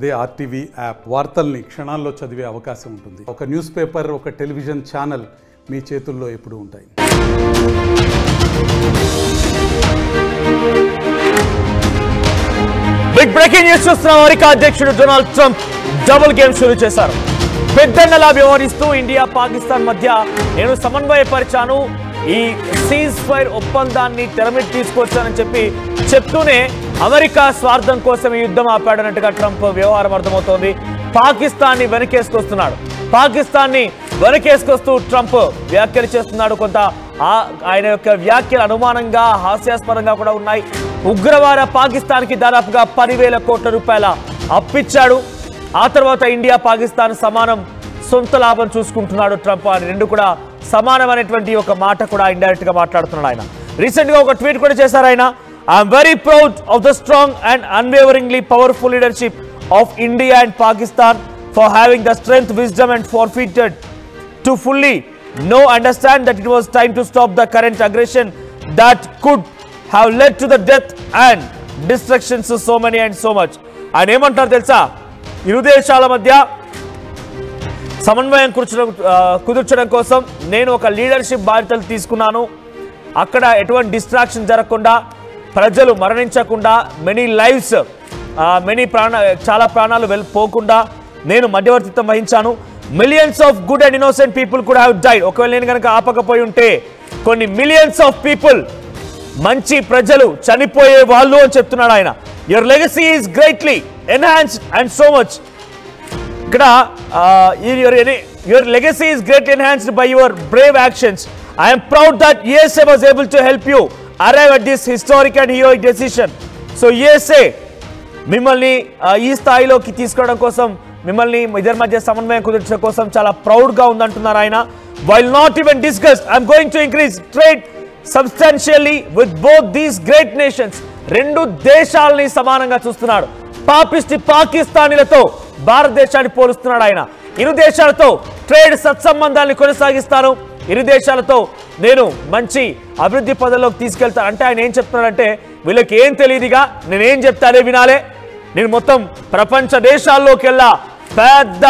అదే RTV app వార్తల్ని క్షణాల్లో చదివే అవకాశం ఉంటుంది. ఒక న్యూస్ పేపర్, ఒక టెలివిజన్ ఛానల్ మీ చేతుల్లో ఎప్పుడూ ఉంటాయి. బిగ్ బ్రేకింగ్ న్యూస్ చూస్తున్నాం. అమెరికా అధ్యక్షుడు డొనాల్డ్ ట్రంప్ డబుల్ గేమ్ షురూ చేశారు. పెద్దన్నలా వ్యవహరిస్తూ ఇండియా పాకిస్తాన్ మధ్య నేను సమన్వయపరిచాను, ఈ సీజ్ ఫైర్ ఒప్పందాన్ని తెరమిట్ తీసుకొచ్చానని చెప్తూనే అమెరికా స్వార్థం కోసం ఈ యుద్ధం ఆపాడన్నట్టుగా ట్రంప్ వ్యవహారం అర్థమవుతోంది. పాకిస్తాన్ని వెనకేసుకొస్తున్నాడు. పాకిస్తాన్ని వెనకేసుకొస్తూ ట్రంప్ వ్యాఖ్యలు చేస్తున్నాడు. కొంత ఆయన యొక్క వ్యాఖ్యలు అనుమానంగా, హాస్యాస్పదంగా కూడా ఉన్నాయి. ఉగ్రవాద పాకిస్తాన్కి దాదాపుగా 10,000 కోట్ల రూపాయల అప్పిచ్చాడు. ఆ తర్వాత ఇండియా పాకిస్తాన్ సమానం, సొంత లాభం చూసుకుంటున్నాడు ట్రంప్ అని రెండు కూడా సమానం అనేటువంటి ఒక మాట కూడా ఇండైరెక్ట్ గా మాట్లాడుతున్నాడు. ఆయన రీసెంట్ గా ఒక ట్వీట్ కూడా చేశారు. ఆయన I'm very proud of the strong and unwaveringly powerful leadership of India and Pakistan for having the strength, wisdom and forfeited to fully know understand that it was time to stop the current aggression that could have led to the death and destruction to so many and so much. ఆయన ఏమంటారు తెలుసా, ఇరు దేశాల మధ్య సమన్వయం కుదుర్చడం కోసం నేను ఒక లీడర్షిప్ బాధ్యతలు తీసుకున్నాను. అక్కడ ఎటువంటి డిస్ట్రాక్షన్ జరగకుండా, ప్రజలు మరణించకుండా, చాలా ప్రాణాలు పోకుండా నేను మధ్యవర్తిత్వం వహించాను. Millions of good and innocent people could have died. ఒకవేళ నేను కనుక ఆపకపోయి ఉంటే కొన్ని మిలియన్స్ ఆఫ్ పీపుల్, మంచి ప్రజలు చనిపోయే వాళ్ళు అని చెప్తున్నాడు ఆయన. Your legacy is greatly enhanced and so much. ఇక్కడ your legacy is greatly enhanced by your brave actions. I'm proud that USA was able to help you arrive at this historic and heroic decision. So USA మిమ్మల్ని ఈ స్థాయిలోకి తీసుకురావడం కోసం, మిమ్మల్ని ఇద్దరి మధ్య సమన్వయం కుదిర్చడం కోసం చాలా ప్రౌడ్గా ఉందంటున్నారు ఆయన. While not even discussed I'm going to increase trade substantially with both these great nations. రెండు దేశాలని సమానంగా చూస్తున్నాడు. పాపిస్టి పాకిస్తానీలతో భారతదేశాన్ని పోలుస్తున్నాడు ఆయన. ఇరు దేశాలతో ట్రేడ్ సత్సంబంధాన్ని కొనసాగిస్తాను, ఇరు దేశాలతో నేను మంచి అభివృద్ధి పదంలోకి తీసుకెళ్తాను అంటే ఆయన ఏం చెప్తున్నాడంటే, వీళ్ళకి ఏం తెలియదుగా, నేనేం చెప్తానే వినాలే, నేను మొత్తం ప్రపంచ దేశాల్లోకి వెళ్ళా పెద్ద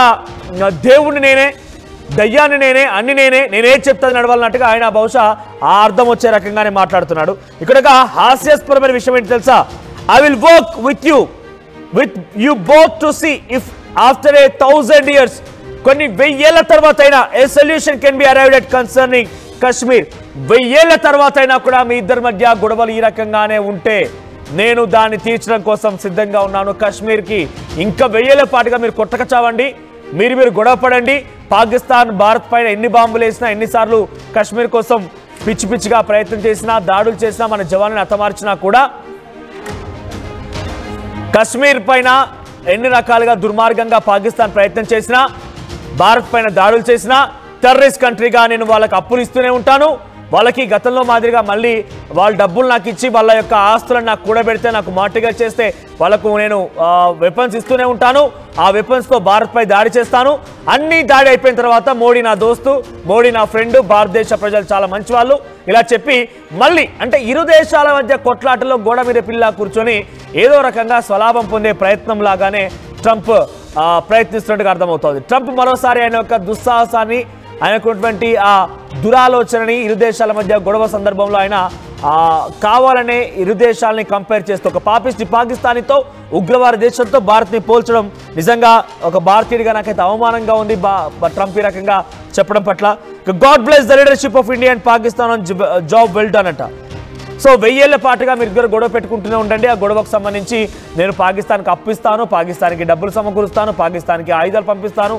దేవుడిని నేనే, దయ్యాన్ని నేనే, అన్ని నేనేం చెప్తాను నడవాలన్నట్టుగా ఆయన బహుశా ఆ అర్థం వచ్చే రకంగానే మాట్లాడుతున్నాడు. ఇక్కడ హాస్యాస్పదమైన విషయం ఏంటి తెలుసా, I will work with you both to see if after 1000 years, కొన్ని 1000 ఏళ్ల తర్వాత అయినా a solution can be arrived at concerning Kashmir. 1000 ఏళ్ల తర్వాత అయినా కూడా మీ ఇద్దరి మధ్య గొడవలు ఈ రకంగానే ఉంటే నేను దాన్ని తీర్చడం కోసం సిద్ధంగా ఉన్నాను. కాశ్మీర్కి ఇంకా 1000 ఏళ్ల పాటుగా మీరు కొట్టక చావండి, మీరు గొడవ పడండి. పాకిస్తాన్ భారత్ పైన ఎన్ని బాంబులు వేసినా, ఎన్నిసార్లు కాశ్మీర్ కోసం పిచ్చిగా ప్రయత్నం చేసినా, దాడులు చేసినా, మన జవాన్లను హతమార్చినా కూడా, కాశ్మీర్ పైన ఎన్ని రకాలుగా దుర్మార్గంగా పాకిస్తాన్ ప్రయత్నం చేసినా, భారత్ పైన దాడులు చేసినా, టెర్రరిస్ట్ కంట్రీగా నేను వాళ్ళకి అప్పులు ఇస్తూనే ఉంటాను. వాళ్ళకి గతంలో మాదిరిగా మళ్ళీ వాళ్ళ డబ్బులు నాకు ఇచ్చి వాళ్ళ యొక్క ఆస్తులను నాకు కూడబెడితే, నాకు మార్టిగేజ్ చేస్తే వాళ్ళకు నేను వెపన్స్ ఇస్తూనే ఉంటాను. ఆ వెపన్స్తో భారత్పై దాడి చేస్తాను. అన్ని దాడి అయిపోయిన తర్వాత మోడీ నా దోస్తు, మోడీ నా ఫ్రెండ్, భారతదేశ ప్రజలు చాలా మంచి వాళ్ళు ఇలా చెప్పి మళ్ళీ అంటే ఇరు దేశాల మధ్య కొట్లాటలో గోడ మీద పిల్ల కూర్చొని ఏదో రకంగా స్వలాభం పొందే ప్రయత్నం లాగానే ట్రంప్ ప్రయత్నిస్తున్నట్టుగా అర్థమవుతోంది. ట్రంప్ మరోసారి ఆయన యొక్క దుస్సాహసాన్ని, ఆయనకున్నటువంటి ఆ దురాలోచనని, ఇరు దేశాల మధ్య గొడవ సందర్భంలో ఆయన కావాలనే ఇరు దేశాలని కంపేర్ చేస్తూ ఒక పాపిస్టి పాకిస్తానీతో, ఉగ్రవాద దేశంతో భారత్ని పోల్చడం నిజంగా ఒక భారతీయుడిగా నాకైతే అవమానంగా ఉంది ట్రంప్ ఈ రకంగా చెప్పడం పట్ల. God bless the leadership of India and Pakistan on job well done అంట. సో 1000 ఏళ్ల పాటుగా మీరు ఇద్దరు గొడవ పెట్టుకుంటూనే ఉండండి. ఆ గొడవకు సంబంధించి నేను పాకిస్తాన్కి అప్పిస్తాను, పాకిస్తాన్కి డబ్బులు సమకూరుస్తాను, పాకిస్తాన్కి ఆయుధాలు పంపిస్తాను,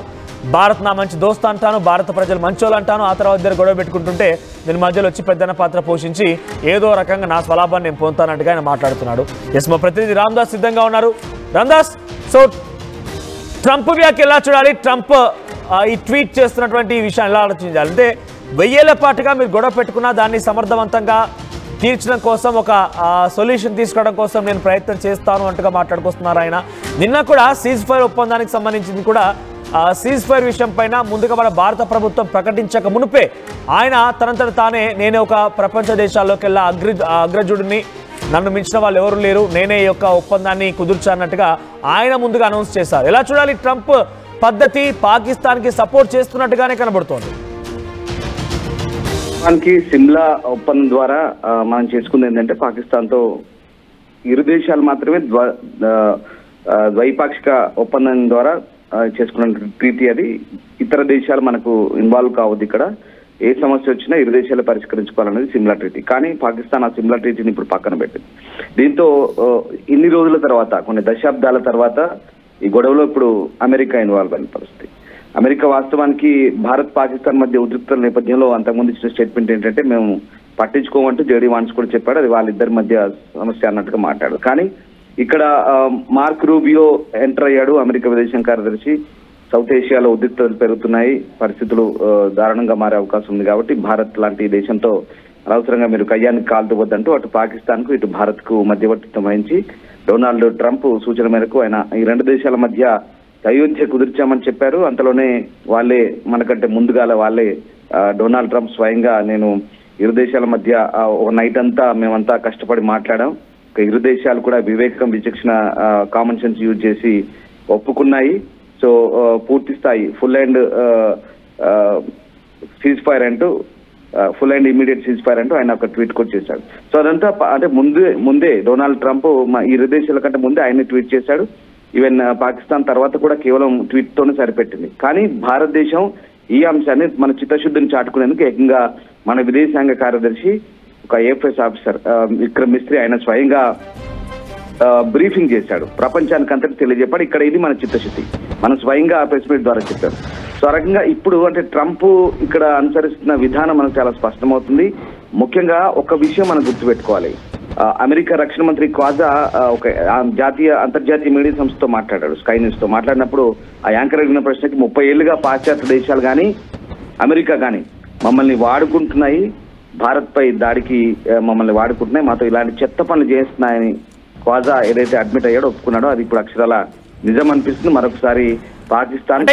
భారత్ నా మంచి దోస్తు అంటాను, భారత ప్రజలు మంచోళ్ళు అంటాను. ఆ తర్వాత ఇద్దరు గొడవ పెట్టుకుంటుంటే నేను మధ్యలో వచ్చి పెద్దన్న పాత్ర పోషించి ఏదో రకంగా నా స్వలాభాన్ని నేను పొందుతానంటుగా ఆయన మాట్లాడుతున్నాడు. ఎస్, మా ప్రతినిధి రామ్దాస్ సిద్ధంగా ఉన్నారు. రామ్దాస్, సో ట్రంప్ వ్యాఖ్య ఎలా చూడాలి, ట్రంప్ ఈ ట్వీట్ చేస్తున్నటువంటి ఈ విషయం ఎలా ఆలోచించాలి అంటే, 1000 ఏళ్ల పాటుగా మీరు గొడవ పెట్టుకున్నా దాన్ని సమర్థవంతంగా తీర్చడం కోసం, ఒక సొల్యూషన్ తీసుకోవడం కోసం నేను ప్రయత్నం చేస్తాను అంటుగా మాట్లాడుకొస్తున్నారు ఆయన. నిన్న కూడా సీజ్ ఫైర్ ఒప్పందానికి సంబంధించింది కూడా సీజ్ ఫైర్ విషయం పైన ముందుగా మన భారత ప్రభుత్వం ప్రకటించక మునుపే ఆయన తనంతట తానే నేనే ఒక ప్రపంచ దేశాల్లోకి వెళ్ళా అగ్రజుడిని, నన్ను మించిన వాళ్ళు ఎవరు లేరు, నేనే ఈ యొక్క ఒప్పందాన్ని కుదుర్చన్నట్టుగా ఆయన ముందుగా అనౌన్స్ చేశారు. ఎలా చూడాలి ట్రంప్ పద్ధతి? పాకిస్తాన్కి సపోర్ట్ చేస్తున్నట్టుగానే కనబడుతోంది. మనకి సిమ్లా ఒప్పందం ద్వారా మనం చేసుకుంది ఏంటంటే పాకిస్తాన్తో ఇరు దేశాలు మాత్రమే ద్వైపాక్షిక ఒప్పందం ద్వారా చేసుకున్న ట్రీటీ. అది ఇతర దేశాలు మనకు ఇన్వాల్వ్ కావద్దు. ఇక్కడ ఏ సమస్య వచ్చినా ఇరు దేశాలు పరిష్కరించుకోవాలనేది సిమ్లా ట్రీటీ. కానీ పాకిస్తాన్ ఆ సిమ్లా ట్రీటీని ఇప్పుడు పక్కన పెట్టింది. దీంతో ఇన్ని రోజుల తర్వాత, కొన్ని దశాబ్దాల తర్వాత ఈ గొడవలో ఇప్పుడు అమెరికా ఇన్వాల్వ్ అయిన పరిస్థితి. అమెరికా వాస్తవానికి భారత్ పాకిస్తాన్ మధ్య ఉద్రిక్తల నేపథ్యంలో అంతకుముందు ఇచ్చిన స్టేట్మెంట్ ఏంటంటే మేము పట్టించుకోమంటూ జేడీ వాన్స్ కూడా చెప్పాడు. అది వాళ్ళిద్దరి మధ్య సమస్య అన్నట్టుగా మాట్లాడారు. కానీ ఇక్కడ మార్క్ రూబియో ఎంటర్ అయ్యాడు, అమెరికా విదేశాంగ కార్యదర్శి. సౌత్ ఏషియాలో ఉద్రిక్తతలు పెరుగుతున్నాయి, పరిస్థితులు దారుణంగా మారే అవకాశం ఉంది కాబట్టి భారత్ లాంటి దేశంతో అనవసరంగా మీరు కయ్యానికి కాల్తువద్దంటూ అటు పాకిస్తాన్ కు ఇటు భారత్ కు మధ్యవర్తిత్వం వహించి డొనాల్డ్ ట్రంప్ సూచన మేరకు ఆయన ఈ రెండు దేశాల మధ్య అయోధ్య కుదిర్చామని చెప్పారు. అంతలోనే వాళ్ళే మనకంటే ముందుగాల వాళ్ళే డొనాల్డ్ ట్రంప్ స్వయంగా నేను ఇరు దేశాల మధ్య ఒక నైట్ అంతా మేమంతా కష్టపడి మాట్లాడాం, ఇరు దేశాలు కూడా వివేకం విచక్షణ కామన్ సెన్స్ యూజ్ చేసి ఒప్పుకున్నాయి. సో పూర్తి స్థాయి ఫుల్ అండ్ సీజ్ ఫైర్ అంటూ full and immediate cease fire అంటూ ఆయన ఒక ట్వీట్ కూడా చేశాడు. సో అదంతా అంటే ముందే డొనాల్డ్ ట్రంప్ ఇరు దేశాల కంటే ముందే ఆయన ట్వీట్ చేశాడు. ఈవెన్ పాకిస్తాన్ తర్వాత కూడా కేవలం ట్వీట్ తోనే సరిపెట్టింది. కానీ భారతదేశం ఈ అంశాన్ని మన చిత్తశుద్ధిని చాటుకునేందుకు ఏకంగా మన విదేశాంగ కార్యదర్శి ఒక ఏఎఫ్ఎస్ ఆఫీసర్ విక్రమ్ మిస్త్రీ ఆయన స్వయంగా బ్రీఫింగ్ చేశాడు, ప్రపంచానికి అంతటి తెలియజెప్పాడు. ఇక్కడ ఇది మన చిత్తశుద్ధి, మనం స్వయంగా ప్రెస్ మీట్ ద్వారా చెప్పారు. సో ఆ రకంగా ఇప్పుడు అంటే ట్రంప్ ఇక్కడ అనుసరిస్తున్న విధానం మనకు చాలా స్పష్టమవుతుంది. ముఖ్యంగా ఒక విషయం మనం గుర్తుపెట్టుకోవాలి, అమెరికా రక్షణ మంత్రి క్వాజా ఒక అంతర్జాతీయ మీడియా సంస్థతో మాట్లాడాడు, స్కై న్యూస్ తో. మాట్లాడినప్పుడు ఆ యాంకర్ అడిగిన ప్రశ్నకి 30 ఏళ్లుగా పాశ్చాత్య దేశాలు కానీ అమెరికా కానీ మమ్మల్ని వాడుకుంటున్నాయి, భారత్ పై దాడికి మమ్మల్ని వాడుకుంటున్నాయి, మాతో ఇలాంటి చెత్త పనులు చేస్తున్నాయని క్వాజా ఏదైతే అడ్మిట్ అయ్యాడో ఒప్పుకున్నాడో అది ఇప్పుడు అక్షరాల నిజం అనిపిస్తుంది. మరొకసారి పాకిస్తాన్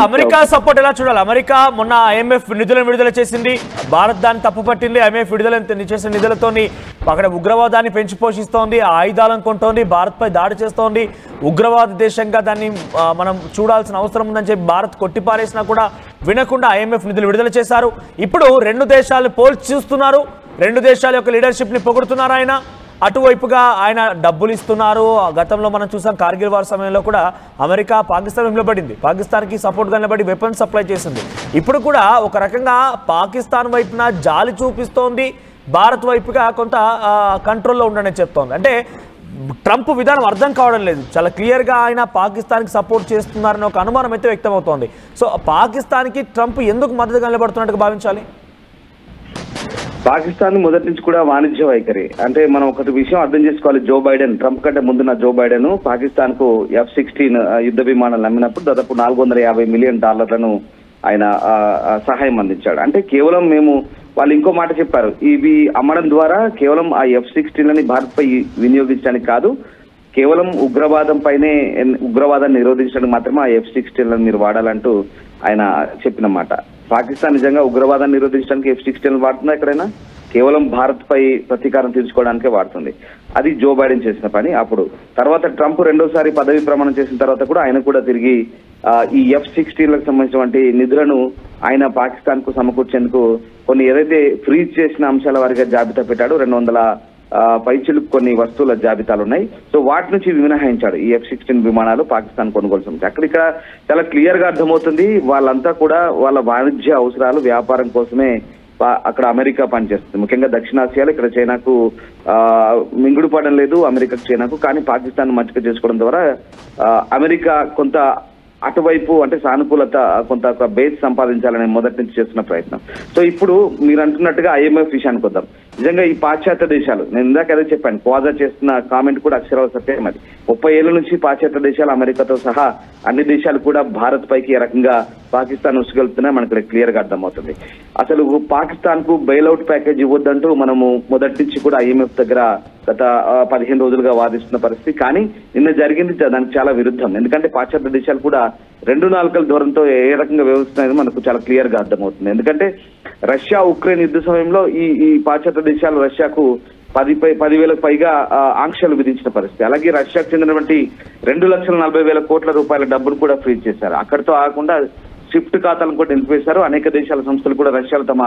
అమెరికా సపోర్ట్ ఎలా చూడాలి? అమెరికా మొన్న ఐఎంఎఫ్ నిధులను విడుదల చేసింది, భారత్ దాన్ని తప్పుపట్టింది. ఐఎంఎఫ్ విడుదల చేసిన నిధులతోని అక్కడ ఉగ్రవాదాన్ని పెంచి పోషిస్తోంది, ఆయుధాలను కొంటోంది, భారత్ పై దాడి చేస్తోంది. ఉగ్రవాద దేశంగా దాన్ని మనం చూడాల్సిన అవసరం ఉందని చెప్పి భారత్ కొట్టిపారేసినా కూడా వినకుండా ఐఎంఎఫ్ నిధులు విడుదల చేశారు. ఇప్పుడు రెండు దేశాలను పోల్చి చూస్తున్నారు, రెండు దేశాల యొక్క లీడర్షిప్ ని పొగుడుతున్నారు. ఆయన అటువైపుగా ఆయన డబ్బులు ఇస్తున్నారు. గతంలో మనం చూసాం కార్గిల్ వార్ సమయంలో కూడా అమెరికా పాకిస్తాన్ నిలబడింది, పాకిస్తాన్కి సపోర్ట్గా నిలబడి వెపన్స్ సప్లై చేసింది. ఇప్పుడు కూడా ఒక రకంగా పాకిస్తాన్ వైపున జాలి చూపిస్తోంది, భారత్ వైపుగా కొంత కంట్రోల్లో ఉండని చెప్తోంది. అంటే ట్రంప్ విధానం అర్థం కావడం లేదు, చాలా క్లియర్గా ఆయన పాకిస్తాన్కి సపోర్ట్ చేస్తున్నారని ఒక అనుమానం అయితే వ్యక్తమవుతోంది. సో పాకిస్తాన్కి ట్రంప్ ఎందుకు మద్దతుగా నిలబడుతున్నట్టుగా భావించాలి? పాకిస్తాన్ మొదటి నుంచి కూడా వాణిజ్య వైఖరి. అంటే మనం ఒకటి విషయం అర్థం చేసుకోవాలి, జో బైడెన్ ట్రంప్ కంటే ముందున్న జో బైడెన్ పాకిస్తాన్ కు F-16 యుద్ధ విమానాలు అమ్మినప్పుడు దాదాపు $450 మిలియన్ ఆయన సహాయం అందించాడు. అంటే కేవలం వాళ్ళు ఇంకో మాట చెప్పారు, ఇవి అమ్మడం ద్వారా కేవలం ఆ F-16లని భారత్ పై వినియోగించడానికి కాదు, కేవలం ఉగ్రవాదాన్ని నిరోధించడానికి మాత్రమే ఆ F-16లను మీరు వాడాలంటూ ఆయన చెప్పిన మాట. పాకిస్తాన్ నిజంగా ఉగ్రవాదాన్ని నిరోధించడానికి F-16 వాడుతుందా ఎక్కడైనా? కేవలం భారత్ పై ప్రతీకారం తీర్చుకోవడానికే వాడుతుంది. అది జో బైడెన్ చేసిన పని. అప్పుడు తర్వాత ట్రంప్ రెండోసారి పదవి ప్రమాణం చేసిన తర్వాత కూడా ఆయన కూడా తిరిగి ఈ F-16లకు సంబంధించినటువంటి నిధులను ఆయన పాకిస్తాన్ కు సమకూర్చేందుకు కొన్ని ఏదైతే ఫ్రీజ్ చేసిన అంశాల వారిగా జాబితా పెట్టాడు. 200 పైచిలకు కొన్ని వస్తువుల జాబితాలు ఉన్నాయి. సో వాటి నుంచి మినహాయించాడు ఈ F-16 విమానాలు పాకిస్తాన్ కొనుగోలు సంస్థ. ఇక్కడ చాలా క్లియర్ గా అర్థమవుతుంది, వాళ్ళంతా కూడా వాళ్ళ వాణిజ్య అవసరాలు వ్యాపారం కోసమే అక్కడ అమెరికా పనిచేస్తుంది. ముఖ్యంగా దక్షిణాసియాలో ఇక్కడ చైనాకు మింగుడు పడడం లేదు అమెరికాకు, చైనాకు. కానీ పాకిస్తాన్ మచ్చిక చేసుకోవడం ద్వారా అమెరికా కొంత అటువైపు అంటే సానుకూలత కొంత బేస్ సంపాదించాలని మొదటి నుంచి చేస్తున్న ప్రయత్నం. సో ఇప్పుడు మీరు అంటున్నట్టుగా IMF విషయానికి వద్దాం. నిజంగా ఈ పాశ్చాత్య దేశాలు, నేను ఇందాక అదే చెప్పాను, క్వాజా చేస్తున్న కామెంట్ కూడా అక్షరాల సత్యం. అది 30 ఏళ్ల నుంచి పాశ్చాత్య దేశాలు అమెరికాతో సహా అన్ని దేశాలు కూడా భారత్ పైకి ఏ రకంగా పాకిస్తాన్ ఉసుగెళ్తున్నా మనకు ఇక్కడ క్లియర్ గా అర్థమవుతుంది. అసలు పాకిస్తాన్ కు బెయిల్అవుట్ ప్యాకేజ్ ఇవ్వద్దంటూ మనము మొదటి నుంచి కూడా IMF దగ్గర గత 15 రోజులుగా వాదిస్తున్న పరిస్థితి. కానీ నిన్న జరిగింది దానికి చాలా విరుద్ధం. ఎందుకంటే పాశ్చాత్య దేశాలు కూడా 2 నాలుకల దూరంతో ఏ రకంగా వ్యవహరిస్తున్నాయో మనకు చాలా క్లియర్ గా అర్థమవుతుంది. ఎందుకంటే రష్యా ఉక్రెయిన్ యుద్ధ సమయంలో ఈ పాశ్చాత్య దేశాలు రష్యాకు 10,000కు పైగా ఆంక్షలు విధించిన పరిస్థితి. అలాగే రష్యాకు చెందినటువంటి 2,40,000 కోట్ల రూపాయల డబ్బును కూడా ఫ్రీజ్ చేశారు. అక్కడితో ఆగకుండా స్విఫ్ట్ ఖాతాలను కూడా నిలిపివేశారు. అనేక దేశాల సంస్థలు కూడా రష్యాలో తమ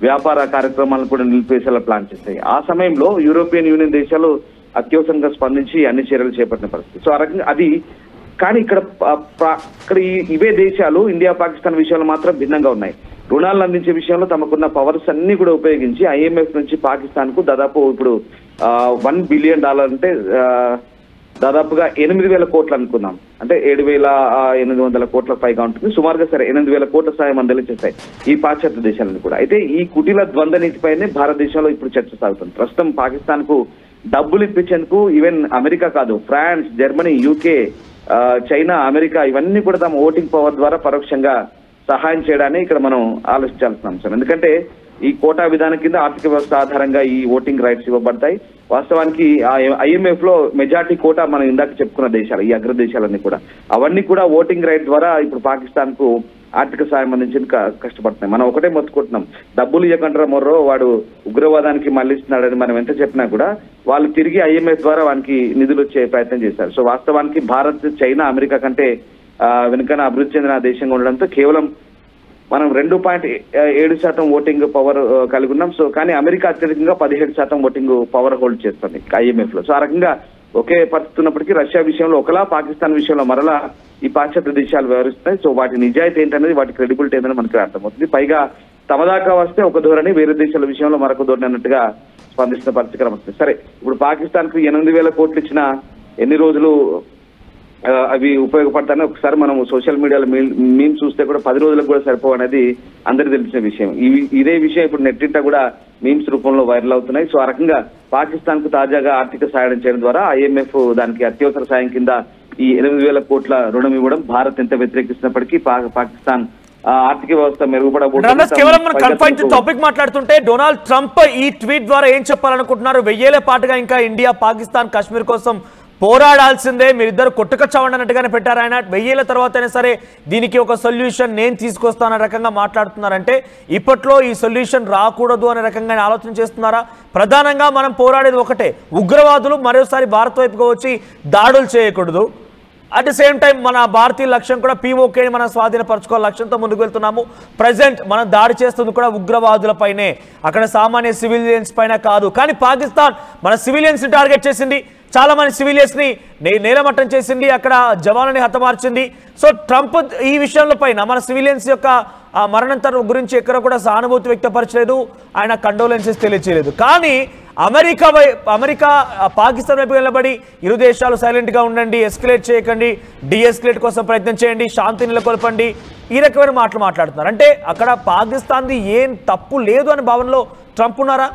వ్యాపార కార్యక్రమాలను కూడా నిలిపివేసేలా ప్లాన్ చేస్తాయి. ఆ సమయంలో యూరోపియన్ యూనియన్ దేశాలు అత్యవసరంగా స్పందించి అన్ని చర్యలు చేపట్టిన పరిస్థితి. సో ఆ రకంగా అది కానీ ఇక్కడ ఇవే దేశాలు ఇండియా పాకిస్తాన్ విషయాలు మాత్రం భిన్నంగా ఉన్నాయి. రుణాలను అందించే విషయంలో తమకున్న పవర్స్ అన్ని కూడా ఉపయోగించి ఐఎంఎఫ్ నుంచి పాకిస్తాన్ కు దాదాపు ఇప్పుడు $1 బిలియన్ అంటే దాదాపుగా 8,000 కోట్లు అనుకుందాం, అంటే 7,800 కోట్ల పైగా ఉంటుంది సుమారుగా. సరే 8,000 కోట్ల సాయం అందజేస్తాయి ఈ పాశ్చాత్య దేశాలను కూడా. అయితే ఈ కుటీల ద్వంద్వ నీతిపైనే భారతదేశంలో ఇప్పుడు చర్చ సాగుతుంది. ప్రస్తుతం పాకిస్తాన్ కు డబ్బులు ఇప్పించేందుకు ఈవెన్ అమెరికా కాదు, France, Germany, UK, China, America ఇవన్నీ కూడా తమ ఓటింగ్ పవర్ ద్వారా పరోక్షంగా సహాయం చేయడాన్ని ఇక్కడ మనం ఆలోచించాల్సిన అంశం. ఎందుకంటే ఈ కోటా విధానం కింద ఆర్థిక వ్యవస్థ ఆధారంగా ఈ ఓటింగ్ రైట్స్ ఇవ్వబడతాయి. వాస్తవానికి ఐఎంఎఫ్ లో మెజార్టీ కోటా మనం ఇందాక చెప్పుకున్న దేశాలు, ఈ అగ్ర దేశాలన్నీ కూడా అవన్నీ కూడా ఓటింగ్ రైట్ ద్వారా ఇప్పుడు పాకిస్తాన్ కు ఆర్థిక సాయం అందించేందుకు కష్టపడుతున్నాయి. మనం ఒకటే మొత్తుకుంటున్నాం, డబ్బులు ఇవ్వకుండా మొర్రో వాడు ఉగ్రవాదానికి మళ్లిస్తున్నాడని మనం ఎంత చెప్పినా కూడా వాళ్ళు తిరిగి ఐఎంఎఫ్ ద్వారా వానికి నిధులు వచ్చే ప్రయత్నం చేశారు. సో వాస్తవానికి భారత్, చైనా, అమెరికా కంటే వెనుకన అభివృద్ధి చెందిన దేశంగా ఉండడంతో కేవలం మనం 2.7% ఓటింగ్ పవర్ కలిగి ఉన్నాం. సో కానీ అమెరికా అత్యధికంగా 17% ఓటింగ్ పవర్ హోల్డ్ చేస్తుంది ఐఎంఎఫ్ లో. సో ఆ రకంగా ఒకే పరిస్థితి ఉన్నప్పటికీ రష్యా విషయంలో ఒకలా, పాకిస్తాన్ విషయంలో మరలా ఈ పాశ్చాత్య దేశాలు వ్యవహరిస్తున్నాయి. సో వాటి నిజాయితీ ఏంటనేది, వాటి క్రెడిబిలిటీ ఏంటని మనకి అర్థమవుతుంది. పైగా తమ దాకా వస్తే ఒక ధోరణి, వేరే దేశాల విషయంలో మరొక ధోరణి అన్నట్టుగా స్పందిస్తున్న పరిస్థితి కనబడుతుంది. సరే, ఇప్పుడు పాకిస్తాన్ కు 8,000 కోట్లు ఇచ్చిన ఎన్ని రోజులు అవి ఉపయోగపడతాయని ఒకసారి మనం సోషల్ మీడియాలో మేము చూస్తే కూడా 10 రోజులకు కూడా సరిపోవు అనేది అందరికీ తెలిసిన విషయం. ఇదే విషయం ఇప్పుడు నెట్టింట కూడా మీమ్స్ రూపంలో వైరల్ అవుతున్నాయి. సో ఆ రకంగా పాకిస్తాన్ కు తాజాగా ఆర్థిక సాయం చేయడం ద్వారా ఐఎంఎఫ్ దానికి అత్యవసర సాయం కింద ఈ 8,000 కోట్ల రుణం ఇవ్వడం భారత్ ఎంత వ్యతిరేకిస్తున్నప్పటికీ పాకిస్తాన్ ఆర్థిక వ్యవస్థ మెరుగుపడబోతుంది. టాపిక్ మాట్లాడుతుంటే డొనాల్డ్ ట్రంప్ ఈ ట్వీట్ ద్వారా ఏం చెప్పాలనుకుంటున్నారు? 1000 ఏళ్ల పాటుగా ఇంకా ఇండియా, పాకిస్తాన్, కాశ్మీర్ కోసం పోరాడాల్సిందే, మీరిద్దరు కొట్టుకచ్చావండి అన్నట్టుగానే పెట్టారు ఆయన. 1000 ఏళ్ల తర్వాత అయినా సరే దీనికి ఒక సొల్యూషన్ నేను తీసుకొస్తాను అనే రకంగా మాట్లాడుతున్నారంటే ఇప్పట్లో ఈ సొల్యూషన్ రాకూడదు అనే రకంగా ఆలోచన చేస్తున్నారా? ప్రధానంగా మనం పోరాడేది ఒకటే, ఉగ్రవాదులు మరోసారి భారత్ వైపుగా వచ్చి దాడులు చేయకూడదు. అట్ ది సేమ్ టైం మన భారతీయ లక్ష్యం కూడా పీఓకేని మనం స్వాధీనపరచుకోవాలి లక్ష్యంతో ముందుకు వెళ్తున్నాము. ప్రజెంట్ మనం దాడి చేస్తుంది కూడా ఉగ్రవాదులపైనే, అక్కడ సామాన్య సివిలియన్స్ పైన కాదు. కానీ పాకిస్తాన్ మన సివిలియన్స్ ని టార్గెట్ చేసింది, చాలా మంది సివిలియన్స్ ని నేలమట్టం చేసింది, అక్కడ జవాన్లని హతమార్చింది. సో ట్రంప్ ఈ విషయంలో పైన మన సివిలియన్స్ యొక్క మరణం గురించి ఎక్కడ కూడా సానుభూతి వ్యక్తపరచలేదు, ఆయన కండోలెన్సెస్ తెలియచేయలేదు. కానీ అమెరికా పాకిస్తాన్ వైపు నిలబడి ఇరు దేశాలు సైలెంట్ గా ఉండండి, ఎస్కలేట్ చేయకండి, డిఎస్కలేట్ కోసం ప్రయత్నం చేయండి, శాంతి నెలకొల్పండి, ఈ రకమైన మాటలు మాట్లాడుతున్నారు. అంటే అక్కడ పాకిస్తాన్ది ఏం తప్పు లేదు అనే భావనలో ట్రంప్ ఉన్నారా?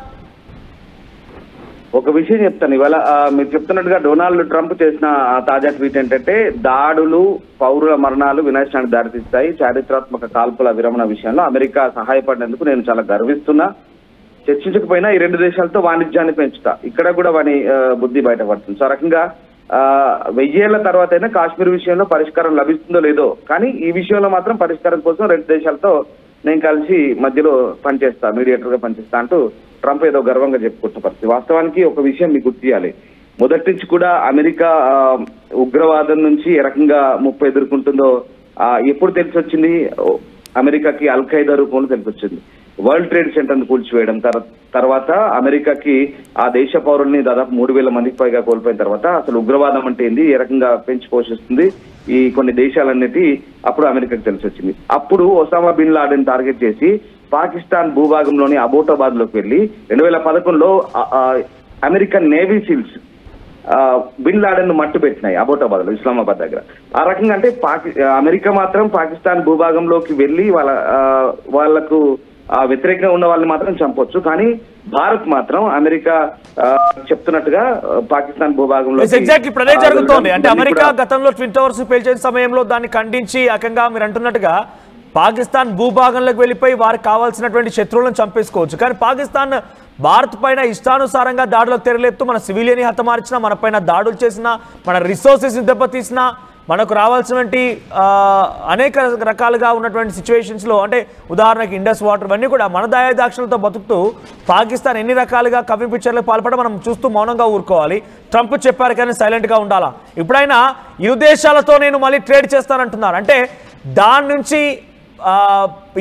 ఒక విషయం చెప్తాను. ఇవాళ మీరు చెప్తున్నట్టుగా డొనాల్డ్ ట్రంప్ చేసిన తాజా ట్వీట్ ఏంటంటే, దాడులు పౌరుల మరణాలు వినాశనానికి దారితీస్తాయి, చారిత్రాత్మక కాల్పుల విరమణ విషయంలో అమెరికా సహాయపడినందుకు నేను చాలా గర్విస్తున్నా, చర్చించకపోయినా ఈ 2 దేశాలతో వాణిజ్యాన్ని పెంచుతా, ఇక్కడ కూడా వాని బుద్ధి బయటపడుతుంది. సో ఆ రకంగా 1000 ఏళ్ల తర్వాత అయినా కాశ్మీర్ విషయంలో పరిష్కారం లభిస్తుందో లేదో, కానీ ఈ విషయంలో మాత్రం పరిష్కారం కోసం 2 దేశాలతో నేను కలిసి మధ్యలో పనిచేస్తా, మీడియేటర్ గా పనిచేస్తా అంటూ ట్రంప్ ఏదో గర్వంగా చెప్పుకుంటున్న పరిస్థితి. వాస్తవానికి ఒక విషయం మీకు గుర్తు చేయాలి, మొదటి నుంచి కూడా అమెరికా ఉగ్రవాదం నుంచి ఏ రకంగా ముప్పు ఎదుర్కొంటుందో ఎప్పుడు తెలిసి వచ్చింది? అమెరికాకి అల్ ఖైదా రూపంలో తెలిసొచ్చింది. వరల్డ్ ట్రేడ్ సెంటర్ ను కూల్చివేయడం తర్వాత అమెరికాకి ఆ దేశ పౌరుల్ని దాదాపు 3,000 మందికి పైగా కోల్పోయిన తర్వాత అసలు ఉగ్రవాదం అంటే ఏంది, ఏ రకంగా పెంచి పోషిస్తుంది ఈ కొన్ని దేశాలన్నిటి అప్పుడు అమెరికాకి తెలిసి వచ్చింది. అప్పుడు ఒసామా బిన్ లాడెన్ టార్గెట్ చేసి పాకిస్తాన్ భూభాగంలోని అబోటాబాద్ లోకి వెళ్లి 2011లో American navy seals bin Laden ను మట్టు పెట్టినాయి అబోటాబాద్ లో, ఇస్లామాబాద్ దగ్గర. ఆ రకంగా అంటే అమెరికా మాత్రం పాకిస్తాన్ భూభాగంలోకి వెళ్లి వాళ్లకు వ్యతిరేకంగా ఉన్న వాళ్ళని మాత్రం చంపొచ్చు, కానీ భారత్ మాత్రం అమెరికా చెప్తున్నట్టుగా పాకిస్తాన్ భూభాగంలో ఎగ్జాక్ట్లీ ఇప్పుడు అదే జరుగుతోంది. అంటే అమెరికా గతంలో ట్విన్ టవర్స్ పేల్చిన సమయంలో దాన్ని ఖండించి ఏకంగా మీరు అంటున్నట్టుగా పాకిస్తాన్ భూభాగంలోకి వెళ్ళిపోయి వారికి కావాల్సినటువంటి శత్రువులను చంపేసుకోవచ్చు. కానీ పాకిస్తాన్ భారత్ పైన ఇష్టానుసారంగా దాడులకు తెరలేపుతూ మన సివిలియన్ హతమార్చినా, మన పైన దాడులు చేసినా, మన రిసోర్సెస్ దెబ్బతీసినా, మనకు రావాల్సినటువంటి అనేక రకాలుగా ఉన్నటువంటి సిచ్యువేషన్స్లో, అంటే ఉదాహరణకి ఇండస్ వాటర్ ఇవన్నీ కూడా మన దయాదాక్షలతో బతుకుతూ పాకిస్తాన్ ఎన్ని రకాలుగా కవ్వింపు చర్యలకు పాల్పడ మనం చూస్తూ మౌనంగా ఊరుకోవాలి. ట్రంప్ చెప్పారు కానీ సైలెంట్గా ఉండాలా. ఇప్పుడైనా ఇరు దేశాలతో నేను మళ్ళీ ట్రేడ్ చేస్తానంటున్నారు. అంటే దాని నుంచి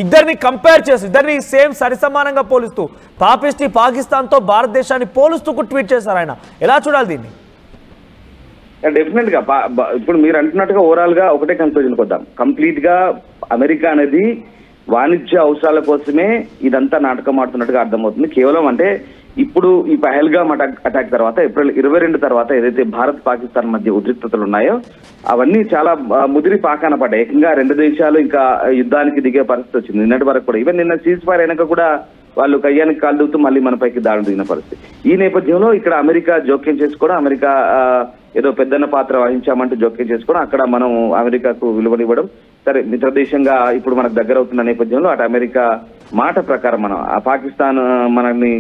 ఇద్దరిని కంపేర్ చేస్తూ, ఇద్దరిని సేమ్ సరిసమానంగా పోలుస్తూ పాకిస్తాన్తో భారతదేశాన్ని పోలుస్తూ ట్వీట్ చేశారు ఆయన. ఎలా చూడాలి దీన్ని? డెఫినెట్ గా ఇప్పుడు మీరు అంటున్నట్టుగా ఓవరాల్ గా ఒకటే కన్క్లూజన్కి వద్దాం. కంప్లీట్ గా అమెరికా అనేది వాణిజ్య అవసరాల కోసమే ఇదంతా నాటకం ఆడుతున్నట్టుగా అర్థమవుతుంది. కేవలం అంటే ఇప్పుడు ఈ పహల్గామ్ అటాక్ తర్వాత ఏప్రిల్ 22 తర్వాత ఏదైతే భారత్ పాకిస్తాన్ మధ్య ఉద్రిక్తతలు ఉన్నాయో అవన్నీ చాలా ముదిరి పాకాన పడ్డాయి. ఏకంగా రెండు దేశాలు ఇంకా యుద్ధానికి దిగే పరిస్థితి వచ్చింది. నిన్నటి వరకు కూడా ఈవెన్ నిన్న సీజ్ ఫైర్ అయినాక కూడా వాళ్ళు కయ్యానికి కాలు దూతూ మళ్ళీ మనపైకి దాడులు దిగిన పరిస్థితి. ఈ నేపథ్యంలో ఇక్కడ అమెరికా జోక్యం చేసుకోవడం, అమెరికా ఏదో పెద్దన్న పాత్ర వహించామంటూ జోక్యం చేసుకోవడం, అక్కడ మనం అమెరికాకు విలువనివ్వడం, సరే మిత్ర దేశంగా ఇప్పుడు మనకు దగ్గర అవుతున్న నేపథ్యంలో అటు అమెరికా మాట ప్రకారం మనం ఆ పాకిస్తాన్ మనల్ని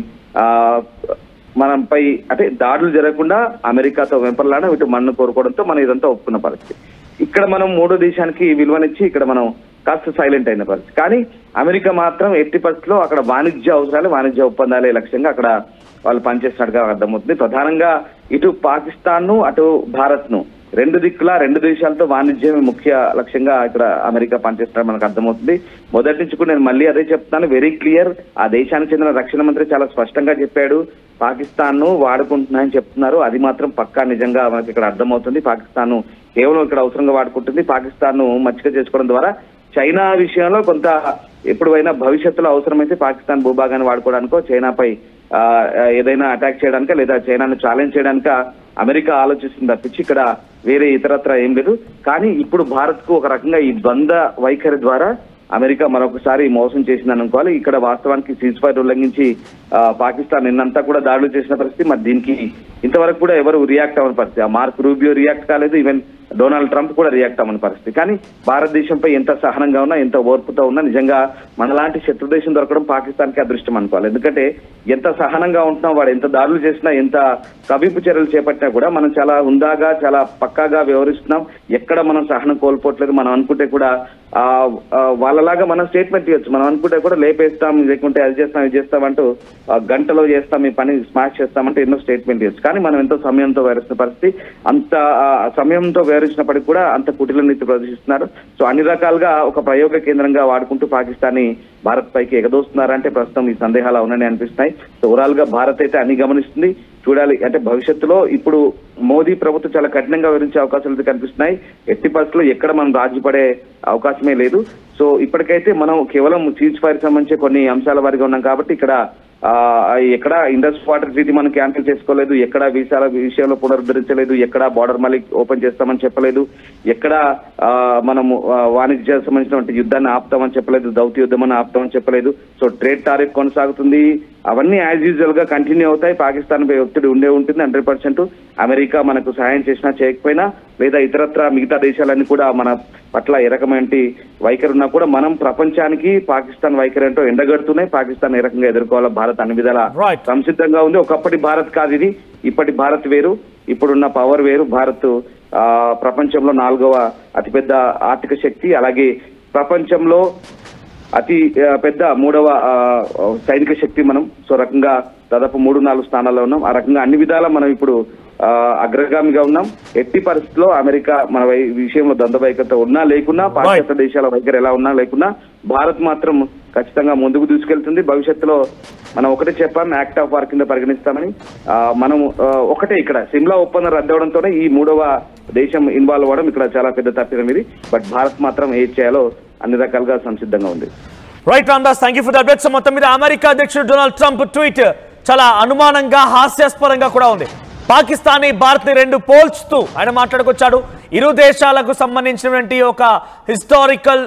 మనపై అంటే దాడులు జరగకుండా అమెరికాతో వెంపర్లాడడం, ఇటు మన్ను కోరుకోవడంతో మనం ఇదంతా ఒప్పుకున్న పరిస్థితి. ఇక్కడ మనం మూడో దేశానికి విలువనిచ్చి ఇక్కడ మనం కాస్త సైలెంట్ అయిన పరిస్థితి. కానీ అమెరికా మాత్రం ఎట్టి పరిస్థితిలో అక్కడ వాణిజ్య అవసరాలు, వాణిజ్య ఒప్పందాలే లక్ష్యంగా అక్కడ వాళ్ళు పనిచేస్తున్నట్టుగా అర్థమవుతుంది. ప్రధానంగా ఇటు పాకిస్తాన్ ను అటు భారత్ ను రెండు దిక్కులా రెండు దేశాలతో వాణిజ్యమే ముఖ్య లక్ష్యంగా ఇక్కడ అమెరికా పనిచేస్తున్నట్టు మనకు అర్థమవుతుంది. మొదటి నుంచి కూడా నేను మళ్ళీ అదే చెప్తాను, వెరీ క్లియర్. ఆ దేశానికి చెందిన రక్షణ మంత్రి చాలా స్పష్టంగా చెప్పాడు, పాకిస్తాన్ ను వాడుకుంటున్నాయని చెప్తున్నారు. అది మాత్రం పక్కా నిజంగా మనకి ఇక్కడ అర్థమవుతుంది. పాకిస్తాన్ ను కేవలం ఇక్కడ అవసరంగా వాడుకుంటుంది. పాకిస్తాన్ ను మచ్చిక చేసుకోవడం ద్వారా చైనా విషయంలో కొంత ఎప్పుడైనా భవిష్యత్తులో అవసరమైతే పాకిస్తాన్ భూభాగాన్ని వాడుకోవడానికో చైనాపై ఏదైనా అటాక్ చేయడానిక లేదా చైనాను ఛాలెంజ్ చేయడానిక అమెరికా ఆలోచిస్తుంది తప్పించి ఇక్కడ వేరే ఇతరత్ర ఏం లేదు. కానీ ఇప్పుడు భారత్ కు ఒక రకంగా ఈ ద్వంద్వ వైఖరి ద్వారా అమెరికా మరొకసారి మోసం చేసిందని అనుకోవాలి. ఇక్కడ వాస్తవానికి సీజ్ ఫైర్ ఉల్లంఘించి పాకిస్తాన్ నిన్నంతా కూడా దాడులు చేసిన పరిస్థితి. మరి దీనికి ఇంతవరకు కూడా ఎవరు రియాక్ట్ అవ్వని పరిస్థితి. ఆ మార్క్ రూబియో రియాక్ట్ కాలేదు, ఈవెన్ డొనాల్డ్ ట్రంప్ కూడా రియాక్ట్ అవ్వని పరిస్థితి. కానీ భారతదేశంపై ఎంత సహనంగా ఉన్నా, ఎంత ఓర్పుతో ఉన్నా నిజంగా మనలాంటి శత్రు దేశం దొరకడం పాకిస్తాన్కి అదృష్టం అనుకోవాలి. ఎందుకంటే ఎంత సహనంగా ఉంటున్నాం, వాడు ఎంత దాడులు చేసినా, ఎంత కవింపు చర్యలు చేపట్టినా కూడా మనం చాలా హుందాగా చాలా పక్కాగా వ్యవహరిస్తున్నాం. ఎక్కడ మనం సహనం కోల్పోవట్లేదు. మనం అనుకుంటే కూడా వాళ్ళలాగా మనం స్టేట్మెంట్ ఇవ్వచ్చు. మనం అనుకుంటే కూడా లేపేస్తాం, లేకుంటే అది చేస్తాం ఇది చేస్తాం అంటూ గంటలో చేస్తాం, ఈ పని స్మాష్ చేస్తామంటే ఎన్నో స్టేట్మెంట్ ఇవ్వచ్చు. కానీ మనం ఎంతో సమయంతో వ్యవహరిస్తున్న పరిస్థితి. అంత సమయంతో వ్యవహరించినప్పటికీ కూడా అంత కుటిల నీతి ప్రదర్శిస్తున్నారు. సో అన్ని రకాలుగా ఒక ప్రయోగ కేంద్రంగా వాడుకుంటూ పాకిస్తాన్ని భారత్ పైకి ఎగదోస్తున్నారంటే ప్రస్తుతం ఈ సందేహాలు అవునని అనిపిస్తున్నాయి. సో ఓవరాల్ గా భారత్ అయితే అన్ని గమనిస్తుంది. చూడాలి అంటే భవిష్యత్తులో ఇప్పుడు మోదీ ప్రభుత్వం చాలా కఠినంగా వివరించే అవకాశాలు కనిపిస్తున్నాయి. ఎట్టి పరిస్థితుల్లో ఎక్కడ మనం రాజీ పడే అవకాశమే లేదు. సో ఇప్పటికైతే మనం కేవలం సీజ్ ఫైర్ సంబంధించి కొన్ని అంశాల వారిగా ఉన్నాం కాబట్టి ఇక్కడ ఎక్కడ ఇండస్ వాటర్ ట్రీటీ మనం క్యాన్సిల్ చేసుకోలేదు, ఎక్కడ వీసాల విషయంలో పునరుద్ధరించలేదు, ఎక్కడ బార్డర్ మళ్ళీ ఓపెన్ చేస్తామని చెప్పలేదు, ఎక్కడ మనము వాణిజ్య సంబంధించినటువంటి యుద్ధాన్ని ఆపుతామని చెప్పలేదు, దౌత్య యుద్ధమని ఆపుతామని చెప్పలేదు. సో ట్రేడ్ టారిఫ్ కొనసాగుతుంది. అవన్నీ యాజ్ యూజువల్ గా కంటిన్యూ అవుతాయి. పాకిస్తాన్ పై ఒత్తిడి ఉండే ఉంటుంది 100%. అమెరికా మనకు సహాయం చేసినా చేయకపోయినా లేదా ఇతరత్ర మిగతా దేశాలన్నీ కూడా మన పట్ల ఏ రకమైన వైఖరి ఉన్నా కూడా మనం ప్రపంచానికి పాకిస్తాన్ వైఖరి ఏంటో ఎండగడుతున్నాయి. పాకిస్తాన్ ఏ రకంగా ఎదుర్కోవాలో భారత్ అన్ని విధాల సంసిద్ధంగా ఉంది. ఒకప్పటి భారత్ కాదు ఇది, ఇప్పటి భారత్ వేరు, ఇప్పుడున్న పవర్ వేరు. భారత్ ప్రపంచంలో 4వ అతిపెద్ద ఆర్థిక శక్తి, అలాగే ప్రపంచంలో అతి పెద్ద 3వ సైనిక శక్తి మనం. సో రకంగా దాదాపు 3-4 స్థానాల్లో ఉన్నాం. ఆ రకంగా అన్ని విధాలా మనం ఇప్పుడు అగ్రగామిగా ఉన్నాం. ఎట్టి పరిస్థితుల్లో అమెరికా మన విషయంలో ద్వంద్వ వైఖరితో ఉన్నా లేకున్నా, పాశ్చాత్య దేశాల వైఖరి ఎలా ఉన్నా లేకున్నా భారత్ మాత్రం ఖచ్చితంగా ముందుకు దూసుకెళ్తుంది. భవిష్యత్తులో మనం ఒకటే చెప్పాం, యాక్ట్ ఆఫ్ వార్ కింద పరిగణిస్తామని. మనం ఒకటే ఇక్కడ సిమ్లా ఒప్పందం రద్దవడంతోనే ఈ 3వ దేశం ఇన్వాల్వ్ అవ్వడం ఇక్కడ చాలా పెద్ద తప్పిదం ఇది. బట్ భారత్ మాత్రం ఏం చేయాలో అన్ని రకాలుగా సంసిద్ధంగా ఉంది. Right Ramdas, thank you for the updates. మొత్తం మీద అమెరికా అధ్యక్షుడు డొనాల్డ్ ట్రంప్ ట్వీట్ చాలా అనుమానంగా హాస్యాస్పదంగా కూడా ఉంది. పాకిస్తాన్ భారత్ ని రెండు పోల్చుతూ ఆయన మాట్లాడుకొచ్చాడు. ఇరు దేశాలకు సంబంధించినటువంటి ఒక హిస్టారికల్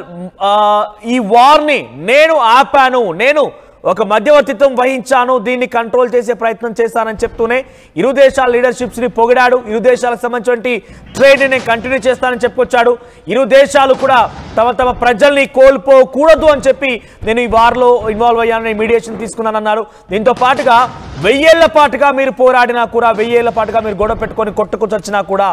ఈ వార్ ని నేను ఆపాను, నేను ఒక మధ్యవర్తిత్వం వహించాను, దీన్ని కంట్రోల్ చేసే ప్రయత్నం చేశానని చెప్తూనే ఇరు దేశాల లీడర్షిప్స్ ని పొగిడాడు. ఇరు దేశాలకు సంబంధించిన ట్రేడ్ ని కంటిన్యూ చేస్తానని చెప్పుకొచ్చాడు. ఇరు దేశాలు కూడా తమ తమ ప్రజల్ని కోల్పోకూడదు అని చెప్పి నేను ఈ వార్లో ఇన్వాల్వ్ అయ్యానని మీడియేషన్ తీసుకున్నానన్నారు. దీంతో పాటుగా 1000 ఏళ్ల పాటుగా మీరు పోరాడినా కూడా, 1000 ఏళ్ల పాటుగా మీరు గొడవ పెట్టుకొని కొట్టుకొచ్చినా కూడా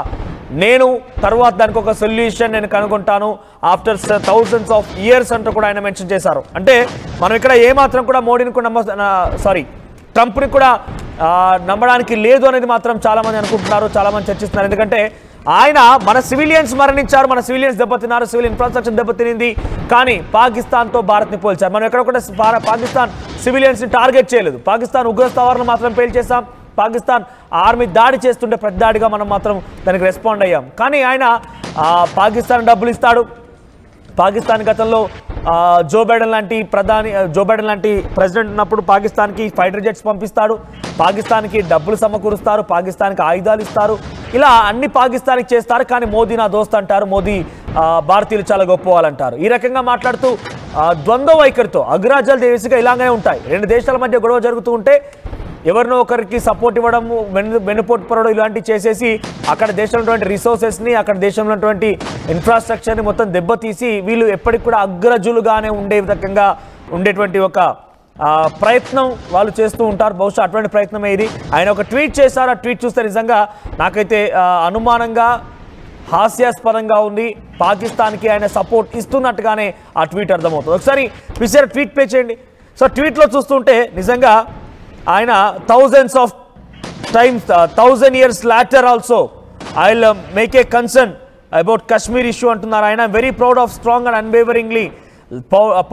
నేను తర్వాత దానికి ఒక సొల్యూషన్ నేను కనుగొంటాను ఆఫ్టర్ థౌజండ్స్ ఆఫ్ ఇయర్స్ అంటూ కూడా ఆయన మెన్షన్ చేశారు. అంటే మనం ఇక్కడ ఏమాత్రం కూడా మోడీని కూడా ట్రంప్ని కూడా నమ్మడానికి లేదు అనేది మాత్రం చాలామంది అనుకుంటున్నారు, చాలామంది చర్చిస్తున్నారు. ఎందుకంటే ఆయన మన సివిలియన్స్ మరణించారు, మన సివిలియన్స్ దెబ్బతిన్నారు, సివిల్ ఇన్ఫ్రాస్ట్రక్చర్ దెబ్బతినింది, కానీ పాకిస్తాన్తో భారత్ని పోల్చారు. మనం ఎక్కడ కూడా పాకిస్తాన్ సివిలియన్స్ని టార్గెట్ చేయలేదు, పాకిస్తాన్ ఉగ్రస్థావరాలను మాత్రం పేల్చేసాం, పాకిస్తాన్ ఆర్మీ దాడి చేస్తుంటే ప్రతిదాడిగా మనం మాత్రం దానికి రెస్పాండ్ అయ్యాం. కానీ ఆయన పాకిస్తాన్ డబ్బులు ఇస్తాడు, పాకిస్తాన్ గతంలో జో బైడెన్ లాంటి ప్రెసిడెంట్ ఉన్నప్పుడు పాకిస్తాన్కి ఫైటర్ జెట్స్ పంపిస్తాడు, పాకిస్తాన్కి డబ్బులు సమకూరుస్తారు, పాకిస్తాన్కి ఆయుధాలు ఇస్తారు, ఇలా అన్ని పాకిస్తాన్కి చేస్తారు. కానీ మోదీ నా దోస్త్ అంటారు, మోదీ భారతీయులు చాలా గొప్ప వాళ్ళంటారు. ఈ రకంగా మాట్లాడుతూ ద్వంద్వ వైఖరితో అగ్రరాజ్యాలు దేశంగా ఇలాగే ఉంటాయి. రెండు దేశాల మధ్య గొడవ జరుగుతూ ఉంటే ఎవరినో ఒకరికి సపోర్ట్ ఇవ్వడం, వెన్నుపోటు పడడం ఇలాంటివి చేసేసి అక్కడ దేశంలో ఉన్నటువంటి రిసోర్సెస్ని, అక్కడ దేశంలో ఉన్నటువంటి ఇన్ఫ్రాస్ట్రక్చర్ని మొత్తం దెబ్బతీసి వీళ్ళు ఎప్పటికి కూడా అగ్రజులుగానే ఉండే విధంగా ఉండేటువంటి ఒక ప్రయత్నం వాళ్ళు చేస్తూ ఉంటారు. బహుశా అటువంటి ప్రయత్నమే ఇది. ఆయన ఒక ట్వీట్ చేశారు, ఆ ట్వీట్ చూస్తే నిజంగా నాకైతే అనుమానంగా హాస్యాస్పదంగా ఉంది. పాకిస్తాన్కి ఆయన సపోర్ట్ ఇస్తున్నట్టుగానే ఆ ట్వీట్ అర్థమవుతుంది. ఒకసారి పిసిఆర్ ట్వీట్ ప్లే చేయండి. సో ట్వీట్లో చూస్తుంటే నిజంగా ఆయన thousands of times 1000 years later also I'll make a concern about Kashmir issue అంటున్నారు ఆయన. Very proud of strong and unwaveringly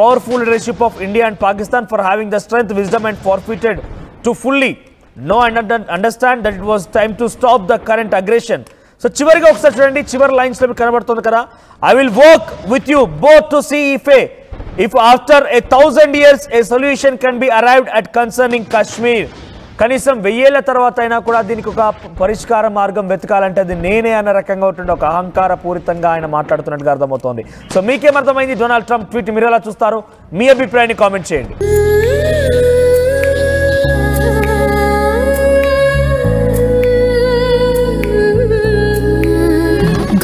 powerful leadership of India and Pakistan for having the strength, wisdom and forfeited to fully know and understand that it was time to stop the current aggression. So చివరిగా ఒకసారి చూడండి, చివరి lines లో మీకు కనబడుతుంది కదా, I will work with you both to see if after 1000 years a solution can be arrived at concerning Kashmir. కనీసం 1000 ఏళ్ల తర్వాత అయినా కూడా దీనికి ఒక పరిష్కార మార్గం వెతకాలంటే అది నేనే అన్న రకంగా ఉంటుంది, ఒక అహంకార పూరితంగా ఆయన మాట్లాడుతున్నట్టుగా అర్థమవుతోంది. సో మీకేమర్థమైంది డొనాల్డ్ ట్రంప్ ట్వీట్, మీరు ఎలా చూస్తారు? మీ అభిప్రాయాన్ని కామెంట్ చేయండి.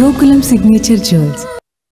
Gokulam Signature Jewels,